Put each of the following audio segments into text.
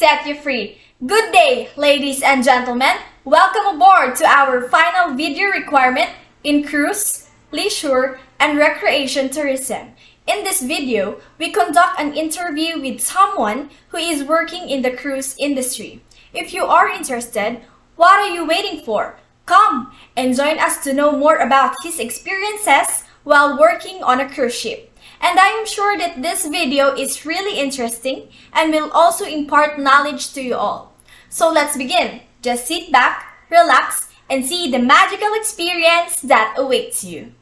set you free. Good day, ladies and gentlemen. Welcome aboard to our final video requirement in cruise, leisure, and recreation tourism. In this video, we conduct an interview with someone who is working in the cruise industry. If you are interested, what are you waiting for? Come and join us to know more about his experiences while working on a cruise ship. And I am sure that this video is really interesting and will also impart knowledge to you all. So let's begin. Just sit back, relax, and see the magical experience that awaits you.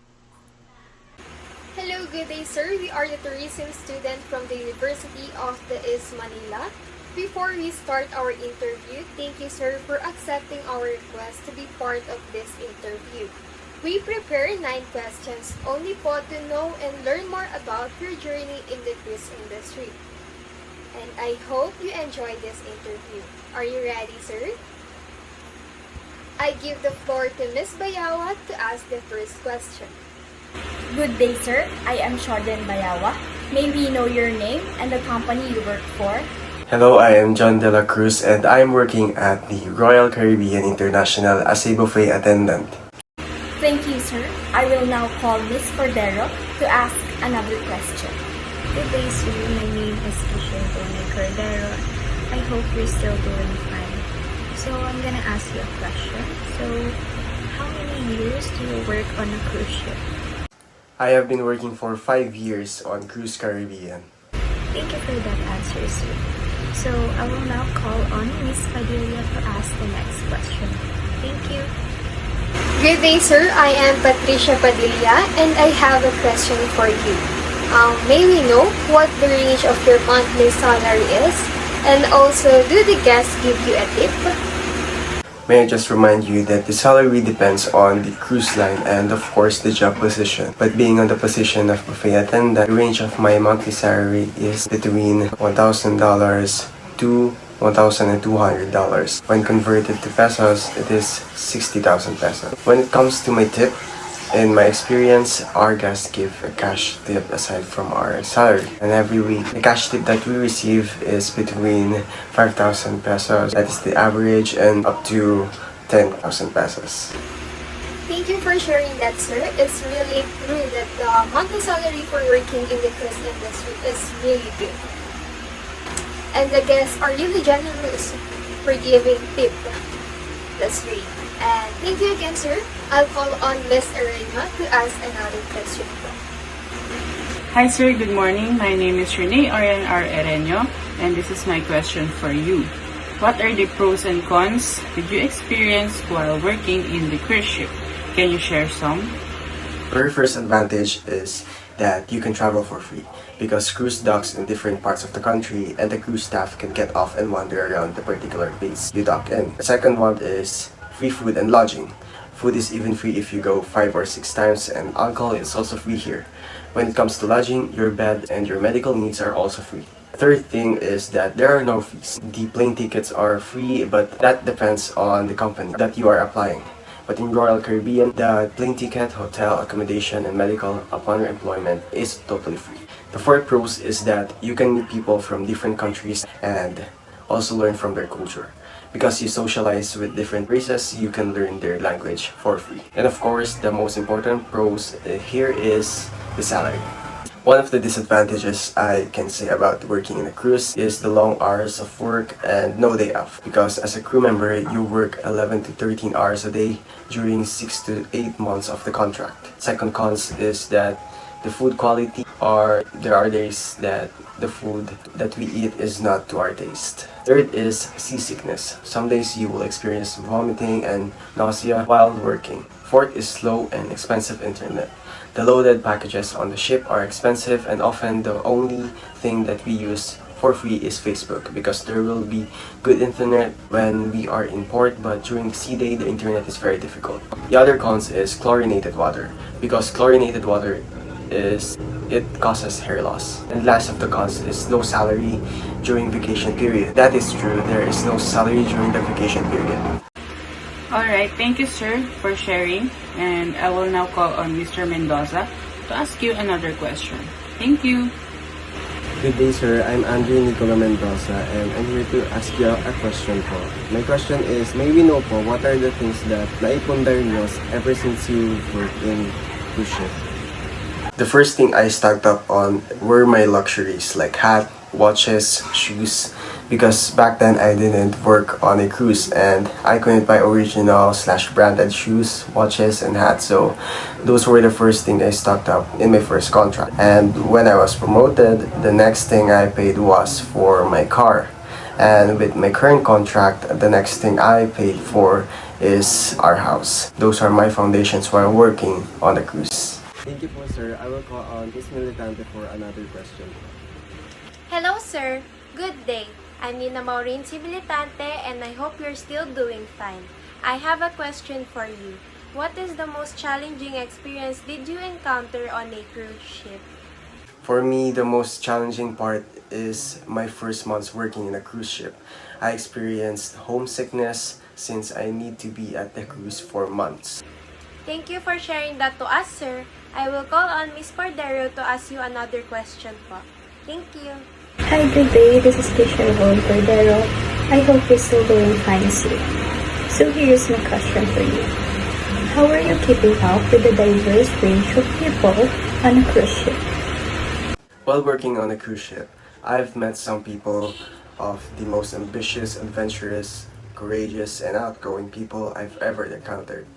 Hello, good day, sir. We are the tourism student from the University of the East Manila. Before we start our interview, thank you, sir, for accepting our request to be part of this interview. We prepare 9 questions only po to know and learn more about your journey in the cruise industry. And I hope you enjoy this interview. Are you ready, sir? I give the floor to Ms. Bayaoa to ask the first question. Good day, sir. I am Shojen Bayaoa. May we know your name and the company you work for? Hello, I am John De La Cruz and I am working at the Royal Caribbean International as a buffet attendant. Thank you, sir. I will now call Ms. Cordero to ask another question. Good day, sir. My name is Kisha Cordero. I hope you're still doing fine. So, I'm gonna ask you a question. So, how many years do you work on a cruise ship? I have been working for 5 years on Cruise Caribbean. Thank you for that answer, sir. So, I will now call on Miss Padilla to ask the next question. Thank you. Good day, sir. I am Patricia Padilla and I have a question for you. May we know what the range of your monthly salary is? And also, do the guests give you a tip? May I just remind you that the salary depends on the cruise line and of course the job position. But being on the position of buffet attendant, the range of my monthly salary is between $1,000 to $1,200. When converted to pesos, it is 60,000 pesos. When it comes to my tip, in my experience, our guests give a cash tip aside from our salary. And every week, the cash tip that we receive is between 5,000 pesos. That is the average, and up to 10,000 pesos. Thank you for sharing that, sir. It's really true that the monthly salary for working in the cruise industry is really good. And the guests are really generous for giving tip. That's great. And thank you again, sir. I'll call on Miss Ereño to ask another question. Hi sir, good morning. My name is Arianne Ereño and this is my question for you. What are the pros and cons did you experience while working in the cruise ship? Can you share some? Very first advantage is that you can travel for free because cruise docks in different parts of the country and the cruise staff can get off and wander around the particular place you dock in. The second one is free food and lodging. Food is even free if you go 5 or 6 times, and alcohol is also free here. When it comes to lodging, your bed and your medical needs are also free. Third thing is that there are no fees. The plane tickets are free, but that depends on the company that you are applying. But in Royal Caribbean, the plane ticket, hotel, accommodation, and medical upon your employment is totally free. The fourth pros is that you can meet people from different countries and also learn from their culture. Because you socialize with different races, you can learn their language for free. And of course, the most important pros here is the salary. One of the disadvantages I can say about working in a cruise is the long hours of work and no day off. Because as a crew member, you work 11 to 13 hours a day during 6 to 8 months of the contract. Second cons is that the food quality, or there are days that the food that we eat is not to our taste. Third is seasickness. Some days you will experience vomiting and nausea while working. Fourth is slow and expensive internet. The loaded packages on the ship are expensive, and often the only thing that we use for free is Facebook because there will be good internet when we are in port, but during sea day the internet is very difficult. The other cons is chlorinated water because chlorinated water it causes hair loss. And last of the cons is no salary during vacation period. That is true, there is no salary during the vacation period. Alright, thank you sir for sharing, and I will now call on Mr. Mendoza to ask you another question. Thank you. Good day, sir. I'm Nicolo Mendoza, and I'm here to ask you a question po. My question is, may we know po, what are the things that naipundar nyo ever since you work in cruise ship? The first thing I stocked up on were my luxuries, like hat, watches, shoes, because back then I didn't work on a cruise and I couldn't buy original/branded shoes, watches, and hats. So those were the first thing I stocked up in my first contract. And when I was promoted, the next thing I paid was for my car. And with my current contract, the next thing I paid for is our house. Those are my foundations while working on the cruise. Thank you po, sir. I will call on Ninna Militante for another question. Hello, sir. Good day. I'm Ninna Militante, and I hope you're still doing fine. I have a question for you. What is the most challenging experience did you encounter on a cruise ship? For me, the most challenging part is my first months working in a cruise ship. I experienced homesickness since I need to be at the cruise for months. Thank you for sharing that to us, sir. I will call on Miss Cordero to ask you another question po. Thank you. Hi, good day. This is Kisha Cordero. I hope you're still doing fine, sir. So here's my question for you. How are you keeping up with the diverse range of people on a cruise ship? While working on a cruise ship, I've met some people of the most ambitious, adventurous, courageous, and outgoing people I've ever encountered.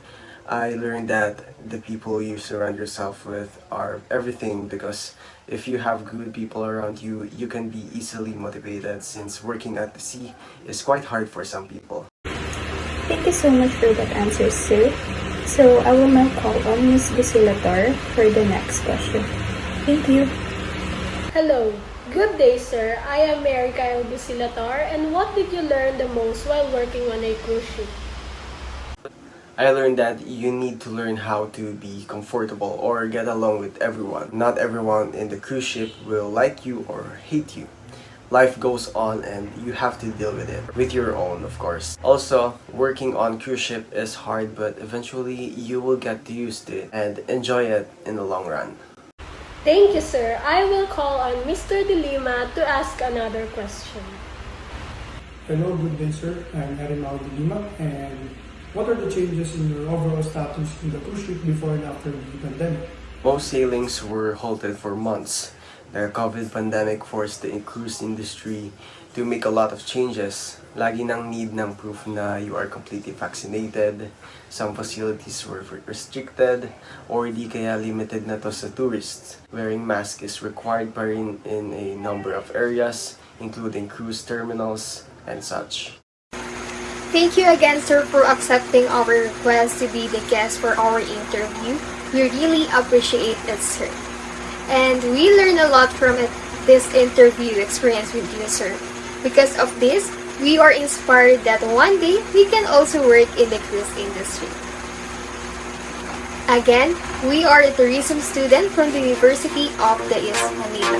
I learned that the people you surround yourself with are everything, because if you have good people around you, you can be easily motivated, since working at the sea is quite hard for some people. Thank you so much for that answer, sir. So I will now call on Miss Gucilatar for the next question. Thank you. Hello. Good day, sir. I am Eryn Gucilatar, and what did you learn the most while working on a cruise ship? I learned that you need to learn how to be comfortable or get along with everyone. Not everyone in the cruise ship will like you or hate you. Life goes on and you have to deal with it, with your own, of course. Also, working on cruise ship is hard, but eventually you will get used to it and enjoy it in the long run. Thank you, sir. I will call on Mr. De Lima to ask another question. Hello, good day, sir. I'm Eryn De Lima, and what are the changes in your overall status in the cruise ship before and after the pandemic? Most sailings were halted for months. The COVID pandemic forced the cruise industry to make a lot of changes. Lagi nang need ng proof na you are completely vaccinated. Some facilities were restricted, or di kaya limited na to sa tourists. Wearing mask is required pa rin in a number of areas, including cruise terminals and such. Thank you again, sir, for accepting our request to be the guest for our interview. We really appreciate it, sir. And we learned a lot from this interview experience with you, sir. Because of this, we are inspired that one day we can also work in the cruise industry. Again, we are a tourism student from the University of the East Manila.